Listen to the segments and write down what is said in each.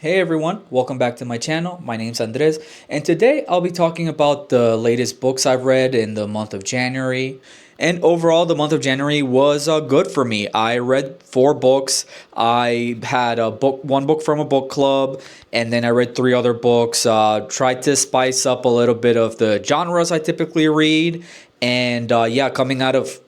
Hey everyone, welcome back to my channel. My name's Andres, and today I'll be talking about the latest books I've read in the month of January. And overall, the month of January was good for me. I read four books. I had one book from a book club, and then I read three other books. Tried to spice up a little bit of the genres I typically read, and coming out of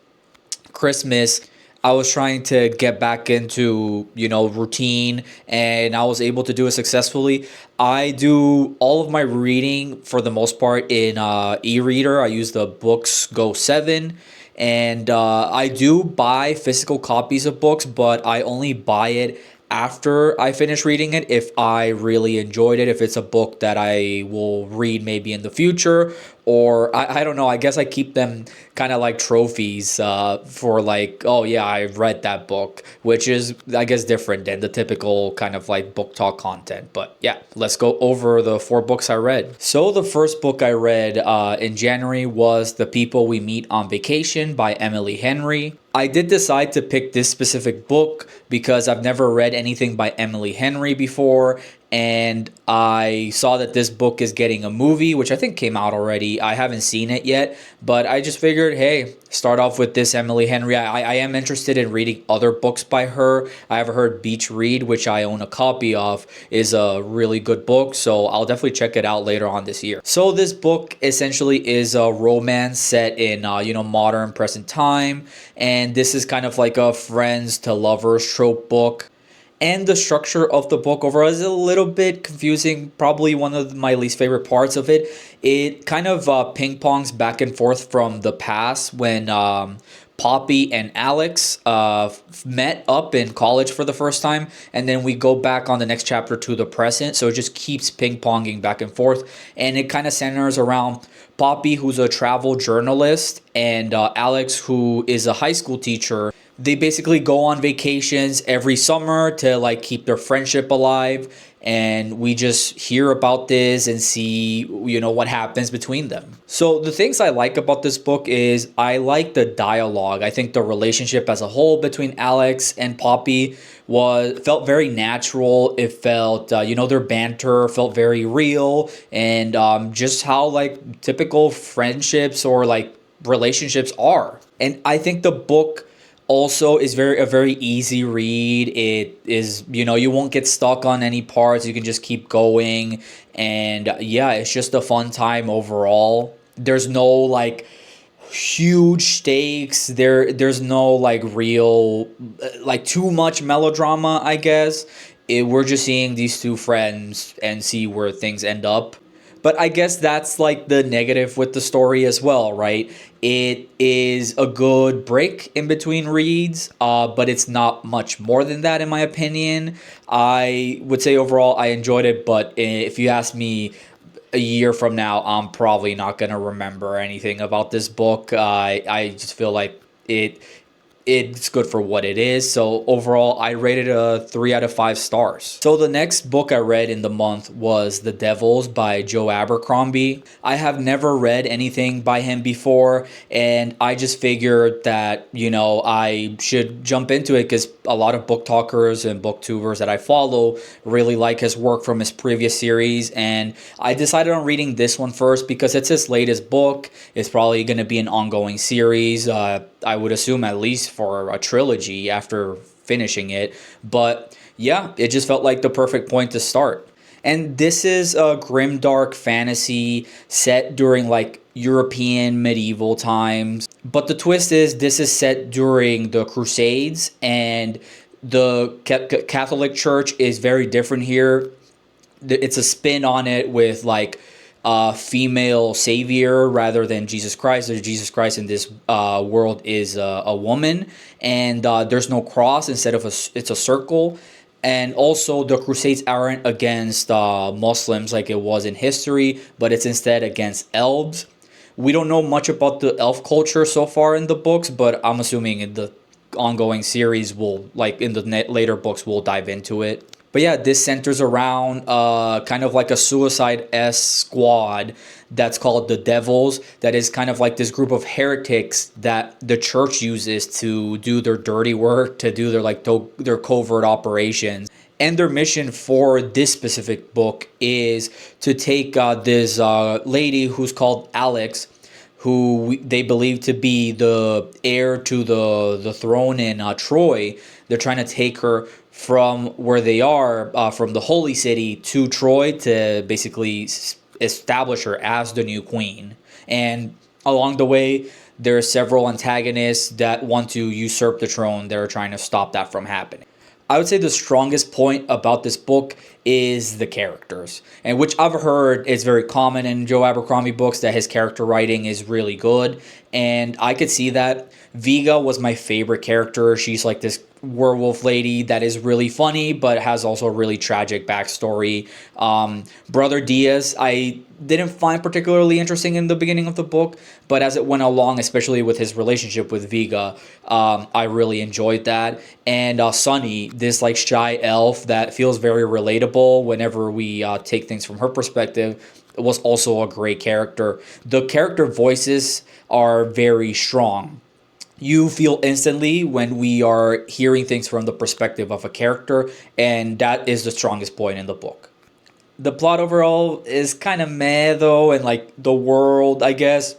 Christmas, I was trying to get back into, routine, and I was able to do it successfully. I do all of my reading for the most part in e-reader. I use the Books Go 7, and I do buy physical copies of books, but I only buy it after I finish reading it if I really enjoyed it, if it's a book that I will read maybe in the future, or I don't know, I guess I keep them kind of like trophies for like, oh yeah, I read that book, which is, I guess, different than the typical kind of like book talk content. But yeah, let's go over the four books I read. So the first book I read in January was The People We Meet on Vacation by Emily Henry. I did decide to pick this specific book because I've never read anything by Emily Henry before, and I saw that this book is getting a movie, which I think came out already. I haven't seen it yet, but I just figured, hey, start off with this Emily Henry. I am interested in reading other books by her. I have heard Beach Read, which I own a copy of, is a really good book, so I'll definitely check it out later on this year. So this book essentially is a romance set in modern present time, and this is kind of like a friends to lovers trope book. And the structure of the book overall is a little bit confusing. Probably one of my least favorite parts of it. It kind of ping pongs back and forth from the past when Poppy and Alex met up in college for the first time, and then we go back on the next chapter to the present. So it just keeps ping ponging back and forth, and it kind of centers around Poppy, who's a travel journalist, and Alex, who is a high school teacher. They basically go on vacations every summer to like keep their friendship alive, and we just hear about this and see what happens between them. So the things I like about this book is I like the dialogue. I think the relationship as a whole between Alex and Poppy was felt very natural. It felt their banter felt very real, and just how like typical friendships or like relationships are. And I think the book also is a very easy read. It is, you won't get stuck on any parts. You can just keep going, and yeah, it's just a fun time overall. There's no like huge stakes. There's no like real like too much melodrama, I guess. We're just seeing these two friends and see where things end up. But I guess that's like the negative with the story as well, right? It is a good break in between reads, but it's not much more than that, in my opinion. I would say overall I enjoyed it, but if you ask me a year from now, I'm probably not going to remember anything about this book. I just feel like it's good for what it is. So overall, I rated a 3 out of 5 stars. So the next book I read in the month was The Devils by Joe Abercrombie. I have never read anything by him before, and I just figured that, I should jump into it because a lot of book talkers and booktubers that I follow really like his work from his previous series, and I decided on reading this one first because it's his latest book. It's probably going to be an ongoing series. I would assume at least for a trilogy after finishing it. But yeah, it just felt like the perfect point to start. And this is a grimdark fantasy set during like European medieval times. But the twist is this is set during the Crusades, and the Catholic Church is very different here. It's a spin on it with like a female savior rather than Jesus Christ. Jesus Christ in this world is a woman, and there's no cross. Instead of it's a circle. And also, the Crusades aren't against Muslims like it was in history, but it's instead against elves. We don't know much about the elf culture so far in the books, but I'm assuming in the ongoing series, will like in the later books, we'll dive into it. But yeah, this centers around kind of like a suicide S squad that's called the Devils. That is kind of like this group of heretics that the church uses to do their dirty work, to do their like their covert operations. And their mission for this specific book is to take this lady who's called Alex, who they believe to be the heir to the throne in Troy. They're trying to take her from where they are, from the holy city to Troy, to basically establish her as the new queen. And along the way, there are several antagonists that want to usurp the throne. They're trying to stop that from happening. I would say the strongest point about this book is the characters, and which I've heard is very common in Joe Abercrombie books, that his character writing is really good, and I could see that. Viga was my favorite character. She's like this werewolf lady that is really funny, but has also a really tragic backstory. Brother Diaz, I didn't find particularly interesting in the beginning of the book, but as it went along, especially with his relationship with Viga, I really enjoyed that. And Sunny, this like shy elf that feels very relatable whenever we take things from her perspective, was also a great character. The character voices are very strong. You feel instantly when we are hearing things from the perspective of a character, and that is the strongest point in the book. The plot overall is kind of meh though, and like the world, I guess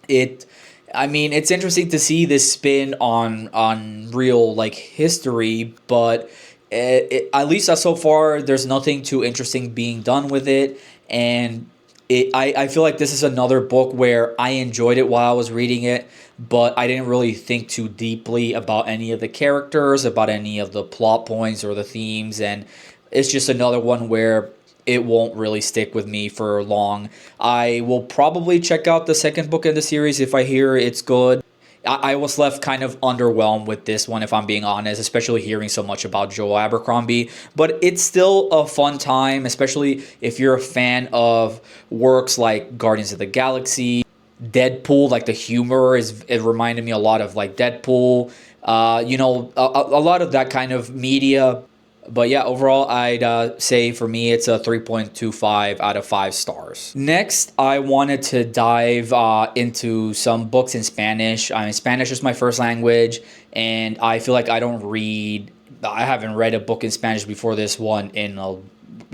it. I mean, it's interesting to see this spin on real like history, but at least as so far, there's nothing too interesting being done with it, and I feel like this is another book where I enjoyed it while I was reading it, but I didn't really think too deeply about any of the characters, about any of the plot points or the themes, and it's just another one where it won't really stick with me for long. I will probably check out the second book in the series if I hear it's good. I was left kind of underwhelmed with this one, if I'm being honest, especially hearing so much about Joel Abercrombie. But it's still a fun time, especially if you're a fan of works like Guardians of the Galaxy, Deadpool. Like the humor it reminded me a lot of like Deadpool. A lot of that kind of media. But yeah, overall, I'd say for me, it's a 3.25 out of 5 stars. Next, I wanted to dive into some books in Spanish. I mean, Spanish is my first language, and I feel like I haven't read a book in Spanish before this one in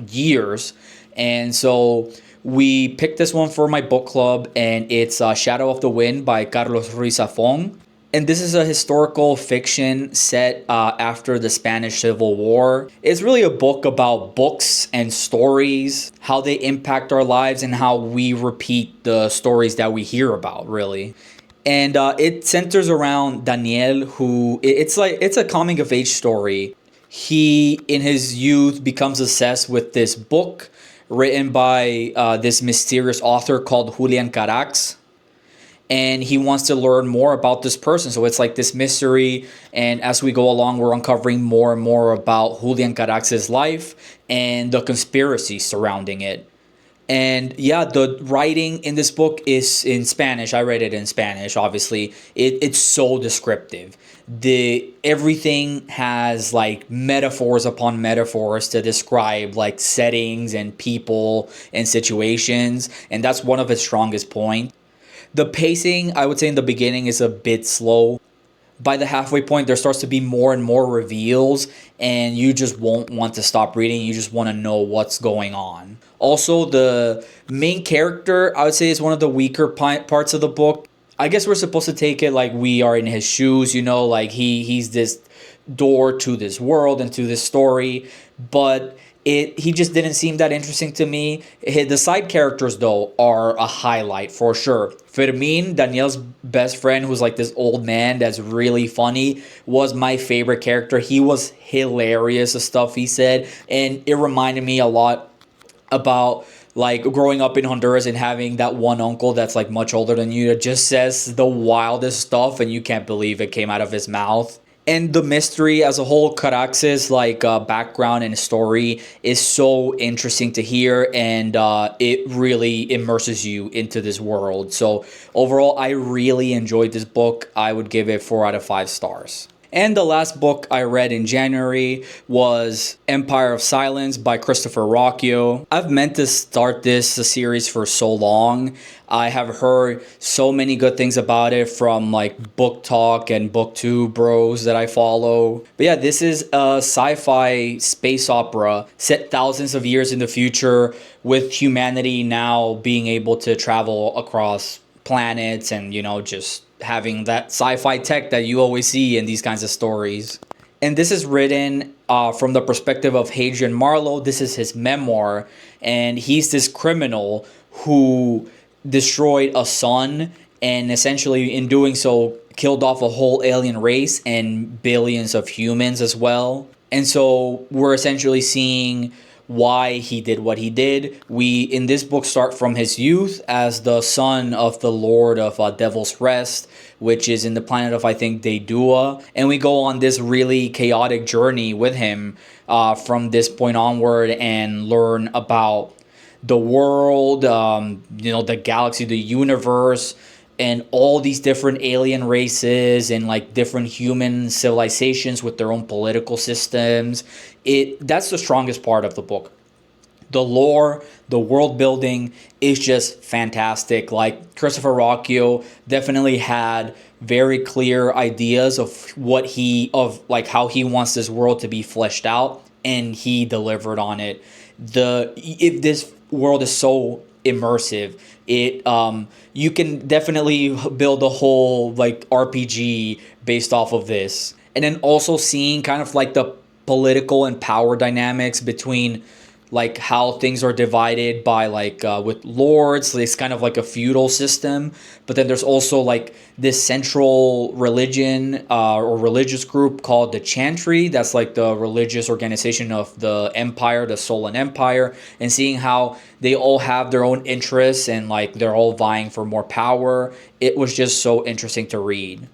years. And so we picked this one for my book club, and it's Shadow of the Wind by Carlos Ruiz Zafón. And this is a historical fiction set after the Spanish Civil War. It's really a book about books and stories, how they impact our lives, and how we repeat the stories that we hear about, really. And it centers around Daniel, who it's a coming of age story. He, in his youth, becomes obsessed with this book written by this mysterious author called Julian Carax, and he wants to learn more about this person. So it's like this mystery, and as we go along, we're uncovering more and more about Julian Carax's life and the conspiracy surrounding it. And yeah, the writing in this book is in Spanish. I read it in Spanish, obviously. It's so descriptive. Everything has like metaphors upon metaphors to describe like settings and people and situations, and that's one of its strongest points. The pacing, I would say in the beginning, is a bit slow. By the halfway point, there starts to be more and more reveals, and you just won't want to stop reading. You just want to know what's going on. Also, the main character, I would say, is one of the weaker parts of the book. I guess we're supposed to take it like we are in his shoes, like he's this door to this world and to this story, but he just didn't seem that interesting to me. The side characters, though, are a highlight for sure. Fermin, Daniel's best friend, who's like this old man that's really funny, was my favorite character. He was hilarious, the stuff he said, and it reminded me a lot about like growing up in Honduras and having that one uncle that's like much older than you that just says the wildest stuff and you can't believe it came out of his mouth. And the mystery as a whole, Carax's like background and story is so interesting to hear, and it really immerses you into this world. So overall, I really enjoyed this book. I would give it 4 out of 5 stars. And the last book I read in January was Empire of Silence by Christopher Rocchio. I've meant to start this series for so long. I have heard so many good things about it from like Book Talk and BookTube bros that I follow. But yeah, this is a sci-fi space opera set thousands of years in the future, with humanity now being able to travel across planets and, just having that sci-fi tech that you always see in these kinds of stories. And this is written from the perspective of Hadrian Marlowe. This is his memoir, and he's this criminal who destroyed a sun, and essentially in doing so killed off a whole alien race and billions of humans as well. And so we're essentially seeing why he did what he did. We, in this book, start from his youth as the son of the Lord of Devil's Rest, which is in the planet of, I think, Daedua. And we go on this really chaotic journey with him from this point onward and learn about the world, the galaxy, the universe, and all these different alien races and like different human civilizations with their own political systems. That's the strongest part of the book. The lore, the world building is just fantastic. Like, Christopher Rocchio definitely had very clear ideas of how he wants this world to be fleshed out, and he delivered on it. If this world is so immersive, you can definitely build a whole like RPG based off of this. And then also seeing kind of like the political and power dynamics between like how things are divided by with lords. It's kind of like a feudal system, but then there's also like this central religion or religious group called the Chantry. That's like the religious organization of the empire, the Solan Empire, and seeing how they all have their own interests and like they're all vying for more power. It was just so interesting to read.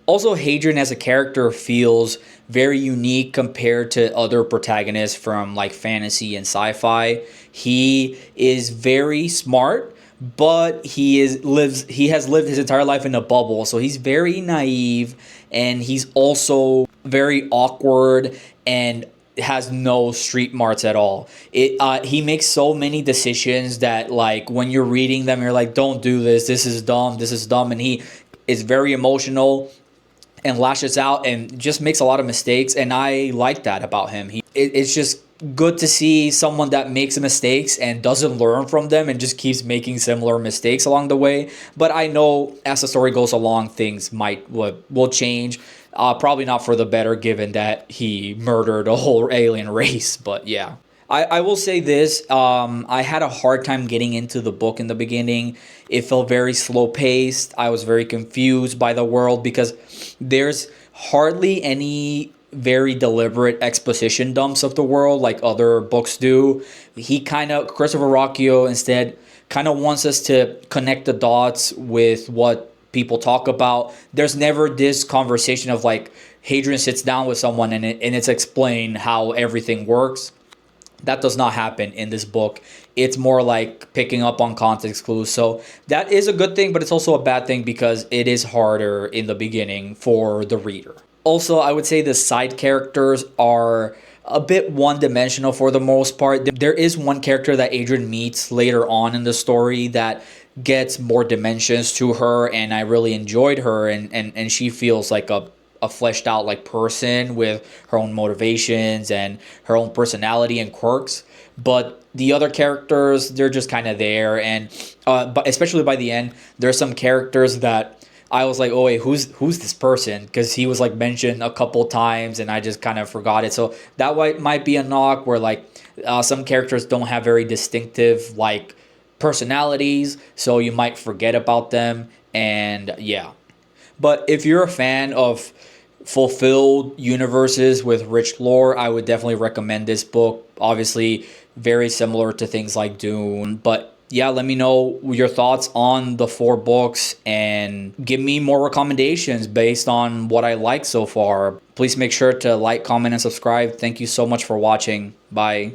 Also, Hadrian as a character feels very unique compared to other protagonists from like fantasy and sci-fi. He is very smart, but he has lived his entire life in a bubble, so he's very naive, and he's also very awkward and has no street smarts at all. He makes so many decisions that like when you're reading them, you're like, don't do this. This is dumb. And he is very emotional and lashes out and just makes a lot of mistakes, and I like that about him. It's just good to see someone that makes mistakes and doesn't learn from them and just keeps making similar mistakes along the way. But I know as the story goes along, things will change. Probably not for the better, given that he murdered a whole alien race. But yeah. I will say this, I had a hard time getting into the book in the beginning. It felt very slow paced. I was very confused by the world because there's hardly any very deliberate exposition dumps of the world like other books do. Christopher Rocchio instead kind of wants us to connect the dots with what people talk about. There's never this conversation of like Hadrian sits down with someone and it's explained how everything works. That does not happen in this book. It's more like picking up on context clues. So that is a good thing, but it's also a bad thing because it is harder in the beginning for the reader. Also, I would say the side characters are a bit one-dimensional for the most part. There is one character that Adrian meets later on in the story that gets more dimensions to her, and I really enjoyed her, and she feels like a fleshed out like person with her own motivations and her own personality and quirks. But the other characters, they're just kind of there, and but especially by the end, there's some characters that I was like, oh wait, who's this person? Because he was like mentioned a couple times, and I just kind of forgot it. So that might be a knock where like some characters don't have very distinctive like personalities, so you might forget about them. And yeah, but if you're a fan of fulfilled universes with rich lore, I would definitely recommend this book. Obviously, very similar to things like Dune. But yeah, let me know your thoughts on the 4 books and give me more recommendations based on what I like so far. Please make sure to like, comment, and subscribe. Thank you so much for watching. Bye.